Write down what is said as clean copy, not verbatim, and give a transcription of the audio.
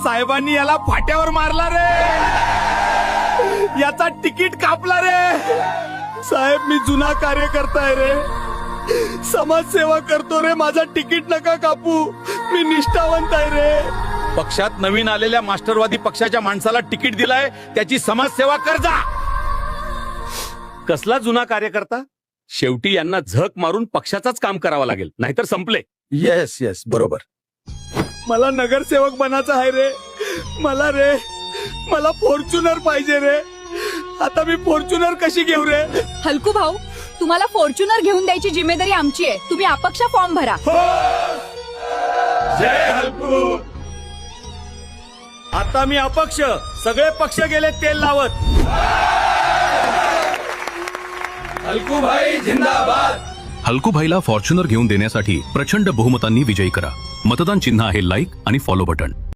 साहेबांनी याला फाट्यावर मारला रे, याचा तिकीट कापला रे. साहेब मी जुना कार्यकर्ता आहे रे, समाजसेवा करतो रे, माझा तिकीट नका कापू, मी निष्ठावंत आहे रे. पक्षात नवीन आलेल्या मास्टरवादी पक्षाच्या माणसाला तिकीट दिलाय, त्याची समाजसेवा कर जा. कसला जुना कार्यकर्ता? शेवटी यांना झक मारून पक्षाचाच काम करावं लागेल, नाहीतर संपले. येस येस बरोबर. मला नगरसेवक बनायचं आहे रे, मला फॉर्च्युनर पाहिजे रे. आता मी फॉर्च्युनर कशी घेऊ रे? हलकू भाऊ, तुम्हाला फॉर्च्युनर घेऊन द्यायची जिम्मेदारी आमची आहे. तुम्ही अपक्ष फॉर्म भरा. जय हलकू. आता मी अपक्ष, सगळे पक्ष गेले तेल लावत. हलकूभाई जिंदाबाद. हलकूभाईला फॉर्च्युनर घेऊन देण्यासाठी प्रचंड बहुमतांनी विजयी करा. मतदान चिन्ह आहे लाईक आणि फॉलो बटन.